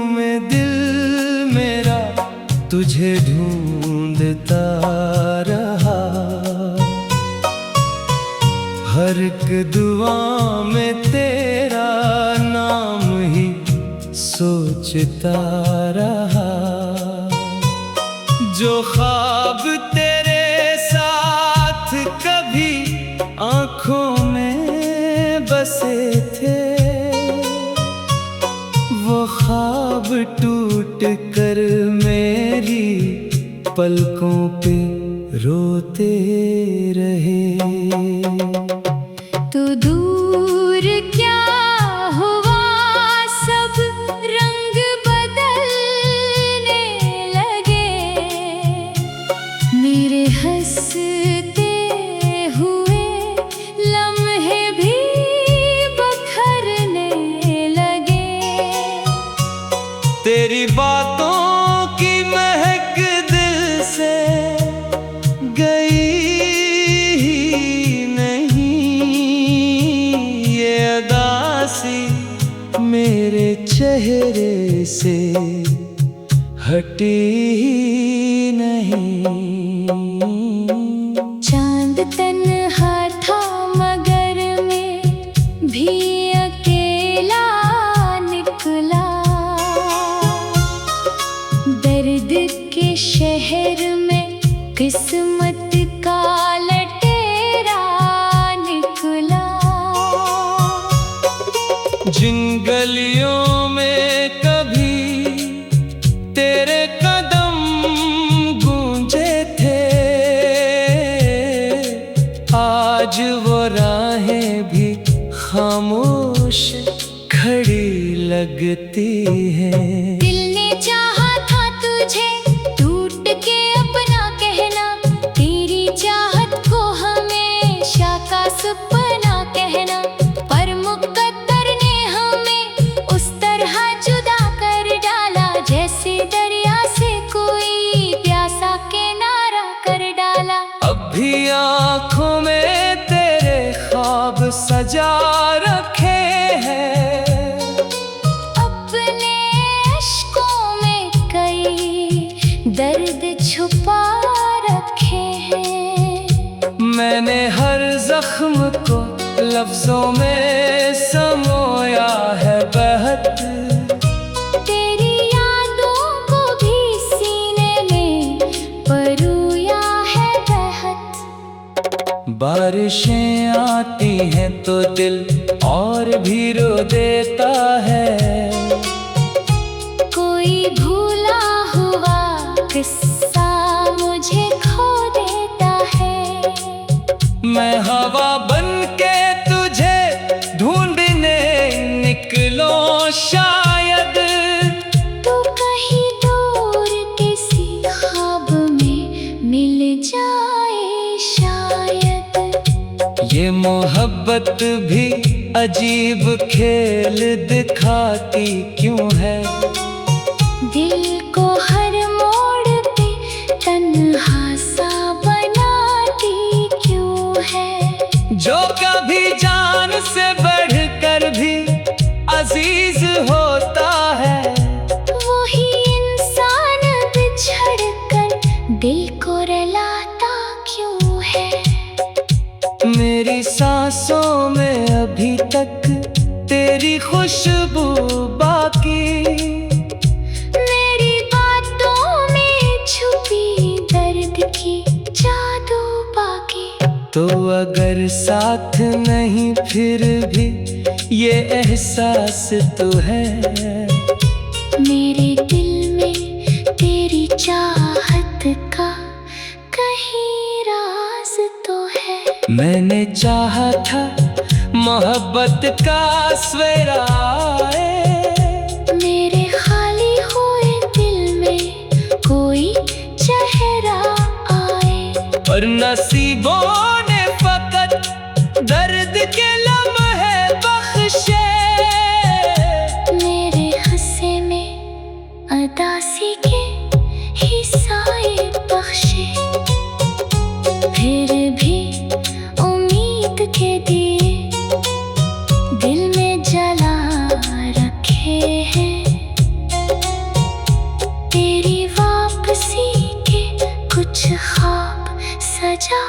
में दिल मेरा तुझे ढूंढता रहा। हर एक दुआ में तेरा नाम ही सोचता रहा। जो ख्वाब तेरे साथ कभी आँखों में बसे थे, वो ख्वाब टूट कर मेरी पलकों पे रोते रहे। तो दूर क्या हुआ, सब रंग बदलने लगे। मेरे हंसते हुए लम्हे भी बखरने लगे। तेरी बातों की महक दिल से गई मेरे चेहरे से हटी नहीं। चांद तन्हा था मगर मैं भी अकेला निकला। दर्द के शहर में किस्मत का लटेरा निकला। जिन गलियों में कभी तेरे कदम गूंजे थे, आज वो राहें भी खामोश खड़ी लगती हैं। दिल ने चाहा था तुझे टूट के अपना कहना, तेरी चाहत को हमेशा का सपना कहना। पर मुकद्दर ने हमें उस तरह जुदा कर डाला, जैसे दरिया से कोई प्यासा किनारा कर डाला। अब भी आँखों में तेरे ख्वाब सजा रखे हैं, अपने अश्कों में कई दर्द छुपा रखे हैं। मैंने हर जख्म को लफ्जों में समोया है बहत। तेरी यादों को भी सीने में परोया है बहत। बारिशें आती हैं तो दिल और भी रो देता है। कोई भूला हुआ किस्सा मुझे खो देता है। मैं हवा बन के तुझे ढूंढने निकलो शायद, तो कहीं दूर किसी ख्वाब में मिल जाए शायद। ये मोहब्बत भी अजीब खेल दिखाती क्यों है। दिल को हर मोड़ पे तन्हा सा बनाती क्यों है। जो कभी जान से बढ़कर भी अजीज होता है, वही इंसान बिछड़ कर दिल को रुलाता क्यों है। मेरी सांसों में अभी तक तेरी खुशबू बाकी, मेरी बातों में छुपी दर्द की जादू बाकी। तो अगर साथ नहीं फिर भी ये एहसास तो है। मेरे दिल में तेरी चाहत का कहीं राज तो है। मैंने चाहा था मोहब्बत का सवेरा आए, मेरे खाली हुए दिल में कोई चेहरा आए। पर नसीबों ने फकत दर्द के लम्हे बख्शे। मेरे हंसे में अदासी के हिस्साए बख्शे। फिर भी उम्मीद के दिए दिल में जला रखे हैं। सजा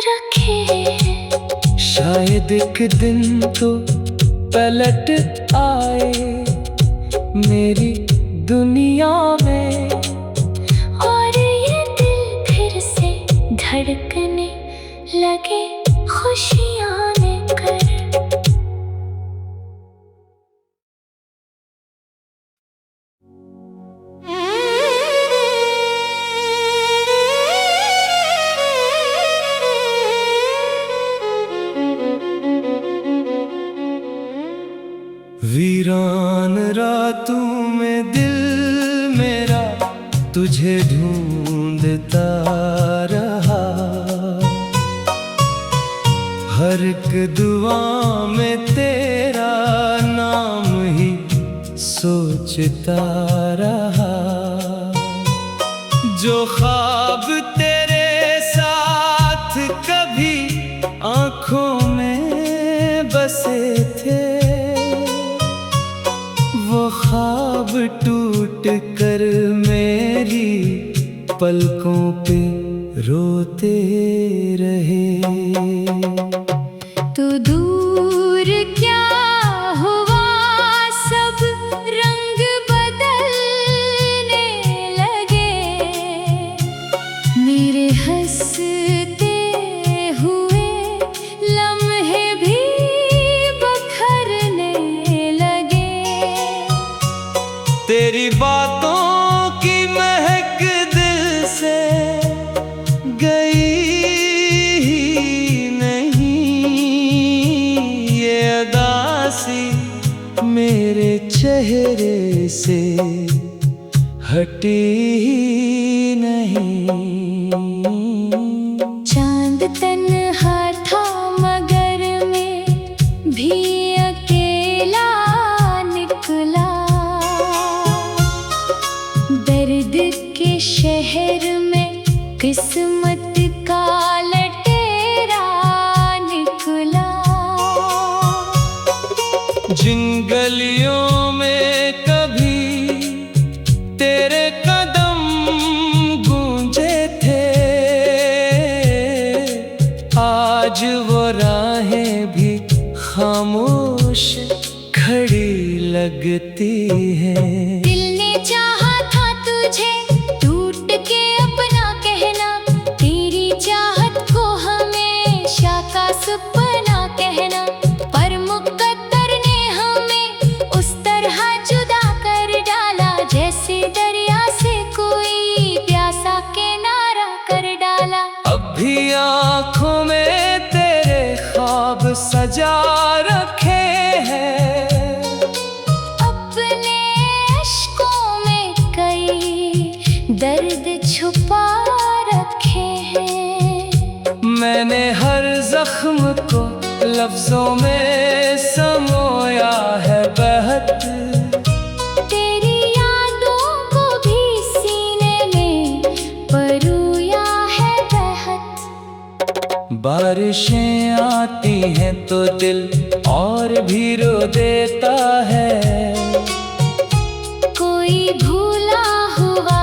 रखे हैं। शायद एक दिन तो पलट आए मेरी दुनिया में, और ये दिल फिर से धड़कने लगे खुशियाँ लेकर। वीरान रातों में दिल मेरा तुझे ढूंढता रहा, हर एक दुआ में तेरा नाम ही सोचता रहा। जो ख्वाब तेरे साथ कभी आँखों में बसे थे, वो ख्वाब टूट कर मेरी पलकों पे रोते रहे। तो दूर क्या हुआ, सब रंग बदलने लगे, मेरे हंसते हुए लम्हे भी बखरने लगे। तेरी बातों की महक दिल से गई ही नहीं, ये अदासी मेरे चेहरे से हटी ही नहीं। चांद तन्हा था मगर मैं भी अकेला निकला, दर्द के शहर में किस्मत का लटेरा निकला। जिन गलियों में कभी तेरे कदम गूंजे थे, आज वो राहें भी खामोश खड़ी लगती हैं। दिल ने चाहा था तुझे टूट के अपना कहना, तेरी चाहत को हमेशा का सपना कहना, पर मुकद्दर ने हमें उस तरह जुदा कर डाला, जैसे दरिया से कोई प्यासा किनारा कर डाला। अब भी आँखों में तेरे ख्वाब सजा रखे हैं, अपने अश्कों में कई दर्द छुपा रखे हैं। मैंने हर जख्म को लफ्जों में समोया है बहत, तेरी यादों को भी सीने में परोया है बहत। बारिशें आती हैं तो दिल और भी रो देता है, कोई भूला हुआ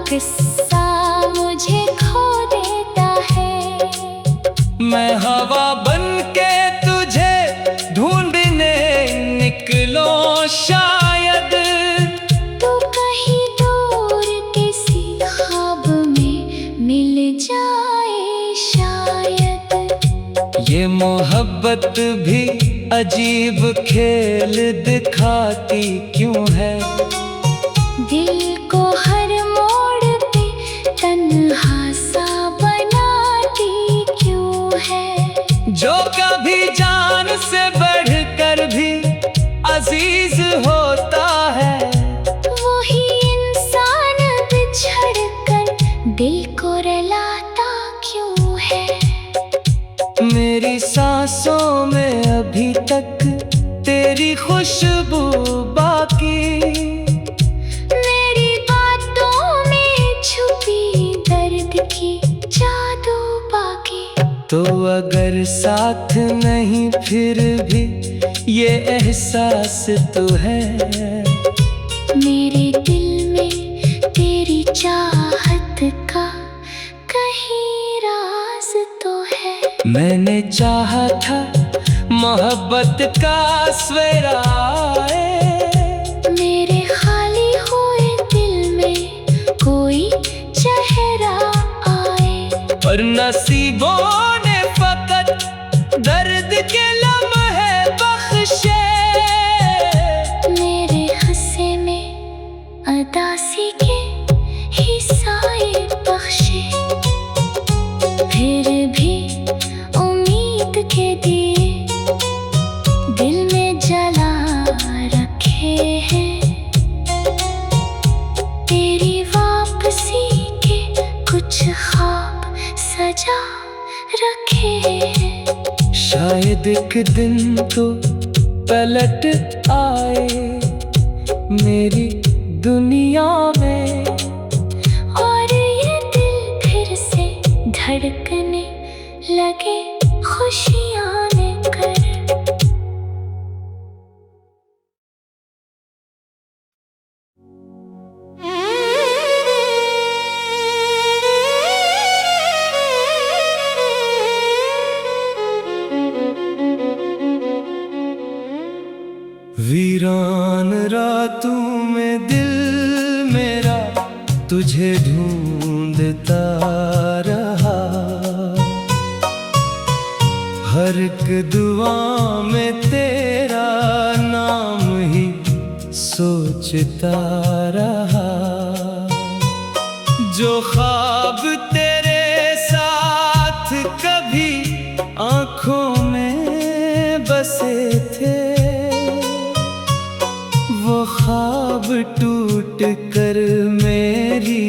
किस्सा मुझे खो देता है। मैं हवा बन के तुझे ढूंढने निकलो शायद, तो कहीं दूर किसी ख्वाब में मिल जाए शायद। ये मोहब्बत भी अजीब खेल दिखाती क्यों है, दिल को हर मोड़ पे तन्हा सा बनाती क्यों है। जो कभी जान से बढ़कर भी अजीज होता है, वही इंसान बिछड़ कर दिल को रुलाता क्यों है। मेरी सांसों में अभी तक तेरी खुशबू बाकी, मेरी बातों में छुपी दर्द की जादू बाकी। तो अगर साथ नहीं फिर भी ये एहसास तो है, मेरे दिल में तेरी चाहत का कहीं राज मैंने चाहा था मोहब्बत का सवेरा आए, मेरे खाली हुए दिल में कोई चेहरा आए। पर नसीबों ने फकत दर्द के लम्हे बख्शे, मेरे हंसे में अदासी के हिस्से बख्शे। फिर भी उम्मीद के दिए दिल में जला रखे हैं, तेरी वापसी के कुछ ख्वाब सजा रखे हैं। शायद एक दिन तो पलट आए मेरी दुनिया में, और ये दिल फिर से धड़कने लगे खुशियाँ लेकर। वीरान रातों में दिल मेरा तुझे ढूंढता रहा, हर एक दुआ में तेरा नाम ही सोचता रहा। जो ख्वाब तेरे साथ कभी आँखों में बसे थे, वो ख्वाब टूट कर मेरी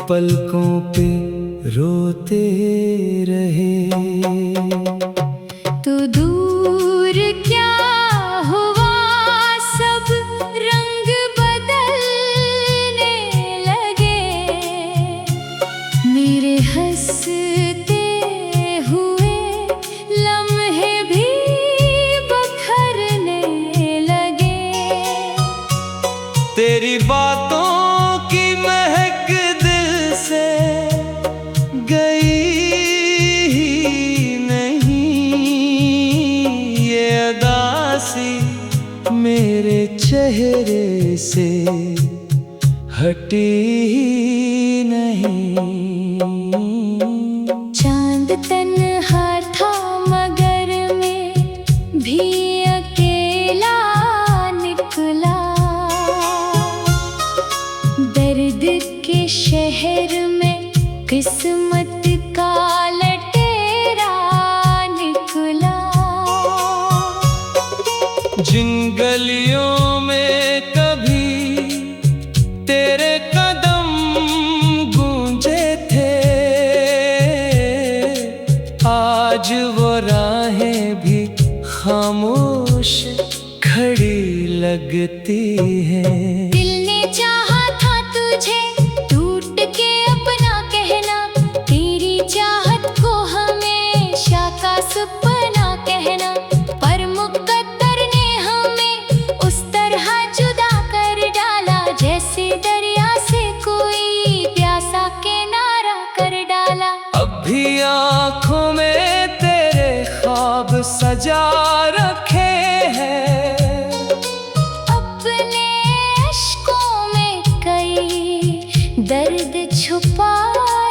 पलकों पे रोते रहे। तू दूर क्या हुआ, सब रंग बदलने लगे, मेरे हंसते हुए लम्हे भी बखरने लगे। तेरी बातों की महक दिल से गई ही नहीं, ये अदासी मेरे चेहरे से हटी ही नहीं। चांद तन्हा था मगर मैं भी अकेला निकला, दर्द के शहर में किस्मत का लटेरा निकला। जिन गलियों में कभी तेरे कदम गूंजे थे, आज वो राहें भी खामोश खड़ी लगती हैं। दिल ने चाहा था तुझे टूट के अपना कहना, तेरी चाहत को हमेशा का सपना कहना, पर मुकद्दर ने हमें उस तरह जुदा कर डाला, जैसे दरिया से कोई प्यासा किनारा कर डाला। अब भी आँखों में तेरे ख्वाब सजा रखे हैं, अपने अश्कों में कई दर्द छुपा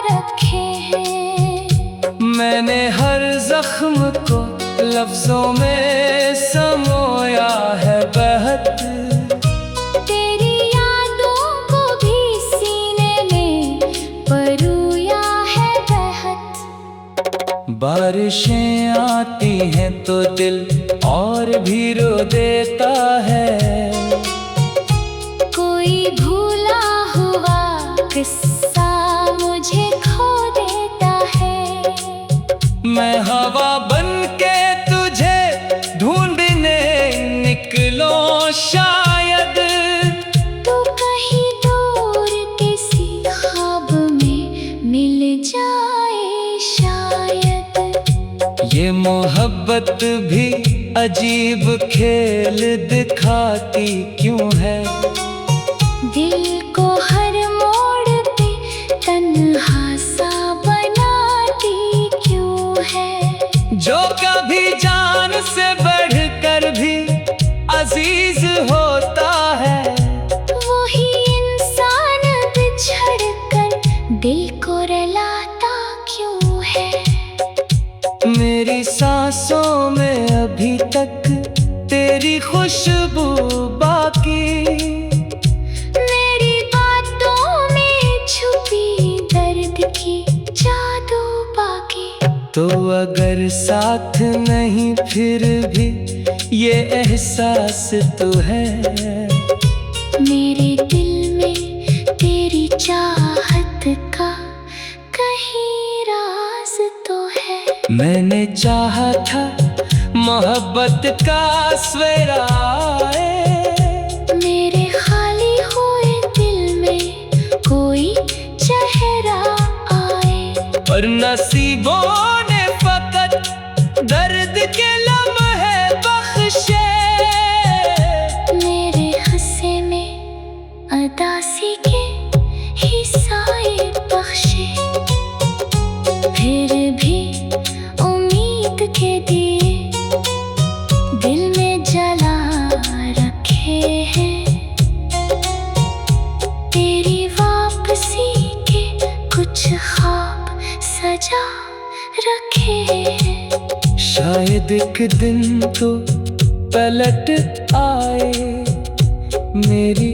रखे हैं। मैंने हर जख्म को लफ्जों में समोया है बहत, तेरी यादों को भी सीने में परोया है बहत। बारिशें आती हैं तो दिल और भी रो देता है, कोई भूला हुआ किस्सा मुझे खो देता है। मैं हवा बन के तुझे ढूंढने निकलो शायद, तो कहीं दूर किसी ख्वाब में मिल जाए शायद। ये मोहब्बत भी अजीब खेल दिखाती क्यों है, दिल को हर मोड़ पे तन्हा सा बनाती क्यों है। सांसों में अभी तक तेरी खुशबू बाकी, मेरी बातों में छुपी दर्द की जादू बाकी। तो अगर साथ नहीं फिर भी ये एहसास तो है, मेरे दिल में तेरी चाहत का कहीं राज तो है। मैंने चाहा था मोहब्बत का सवेरा आए, मेरे खाली हुए दिल में कोई चेहरा आए। पर नसीबों ने फकत दर्द के लम्हे बख्शे, मेरे हंसे में अदासी के हिस्से बख्शे। फिर भी उम्मीद के दिए दिल में जला रखे हैं, तेरी वापसी के कुछ ख्वाब सजा रखे हैं। शायद एक दिन तो पलट आए मेरी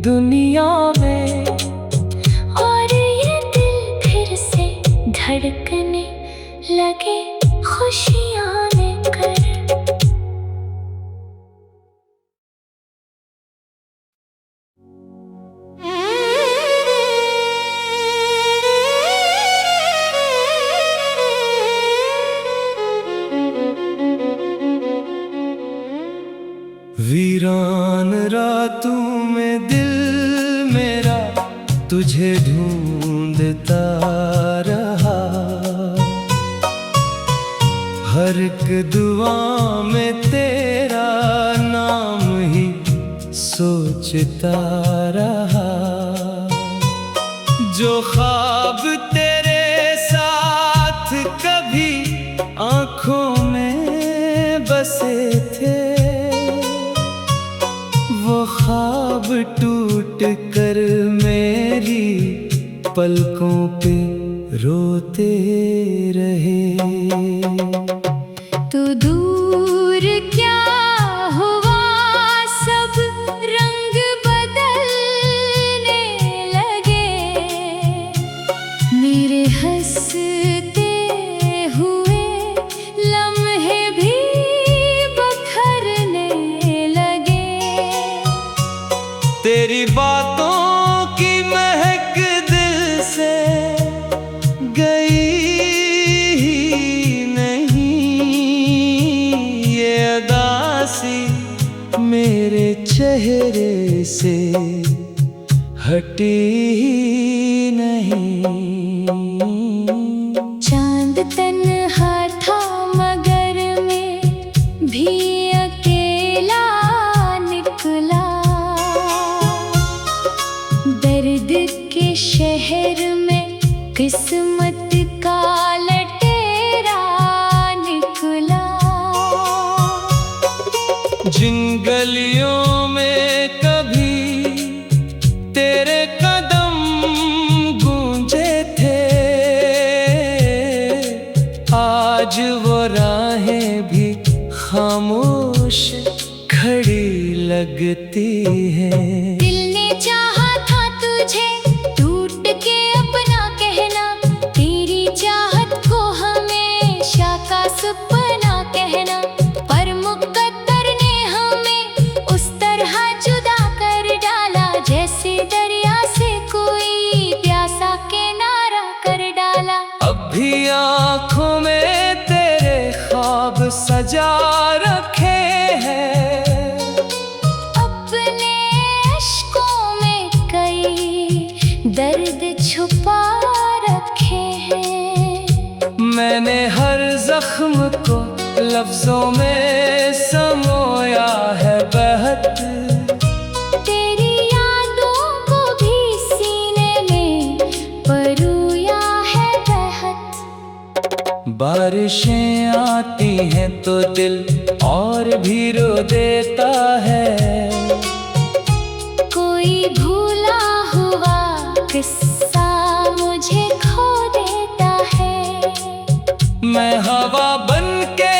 दुनिया में, और ये दिल फिर से धड़कने लगे खुशियाँ लेकर। वीरान रातों में दिल मेरा तुझे ढूंढता रहा, हर एक दुआ में तेरा नाम ही सोचता रहा। जो ख्वाब तेरे साथ कभी आँखों में बसे थे, वो ख्वाब टूट कर मेरी पलकों पे रोते रहे। तू दूर क्या हुआ, सब रंग बदलने लगे, मेरे हंसते हुए लम्हे भी बखरने लगे। तेरी बातों की महक दिल से गई ही नहीं, ये अदासी मेरे चेहरे से हटी ही नहीं। चांद तन्हा था मगर मैं भी अकेला निकला, दर्द के शहर में किस्मत का लटेरा निकला। जिन गलियों में कभी तेरे कदम गूंजे थे, आज वो राहें भी खामोश खड़ी लगती हैं। दिल ने चाहा था तुझे टूट के अपना कहना, तेरी चाहत को हमेशा का सपना कहना, पर मुकद्दर ने हमें उस तरह जुदा कर डाला, जैसे दरिया से कोई प्यासा किनारा कर डाला। अब भी आँखों में तेरे ख्वाब सजा रखे हैं, अपने अश्कों में कई दर्द छुपा रखे हैं। मैंने हर जख्म को लफ्जों में समोया है बहत, तेरी यादों को भी सीने में परोया है बहत। बारिशें आती हैं तो दिल और भी रो देता है, कोई भूला हुआ किस्सा मुझे खो देता है। मैं हवा बन के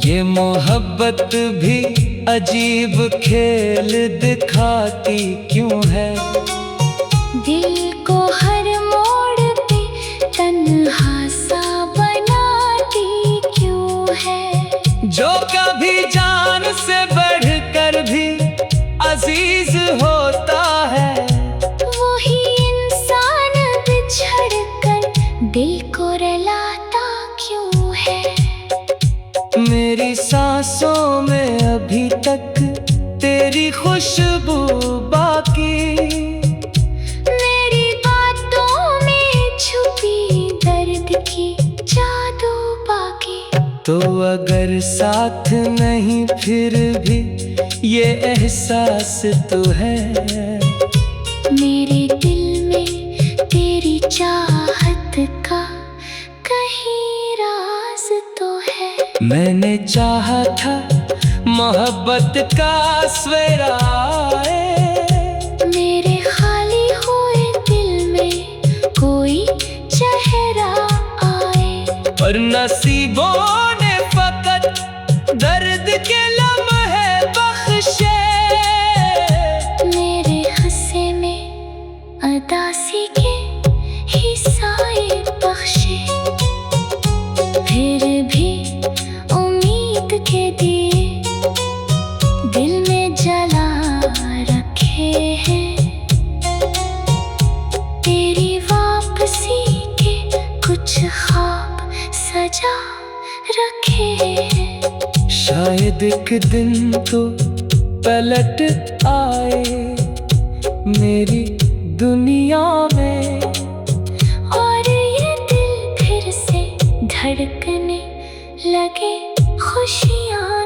ये मोहब्बत भी अजीब खेल दिखाती क्यों है। दिल को हर मोड़ पे तन्हा सा बनाती क्यों है। जो कभी जान से बढ़कर भी अजीज होता है, वही इंसान बिछड़ कर दिल को रुलाता क्यों है। मेरी सांसों में अभी तक तेरी खुशबू बाकी, मेरी बातों में छुपी दर्द की जादू बाकी। तो अगर साथ नहीं फिर भी ये एहसास तो है। मेरे दिल में तेरी चाहत का कहीं राज तो है। मैंने चाहा था मोहब्बत का सवेरा आए, मेरे खाली हुए दिल में कोई चेहरा आए। पर नसीबों ने फकत दर्द के लम्हे बख्शे। मेरे हंसे में अदासी के हिस्साए बख्शे। फिर भी उम्मीद के दिए दिल में जला रखे हैं। तेरी वापसी के कुछ ख्वाब सजा रखे हैं। शायद एक दिन तो पलट आए मेरी दुनिया में, और ये दिल फिर से धड़कने लगे खुशियाँ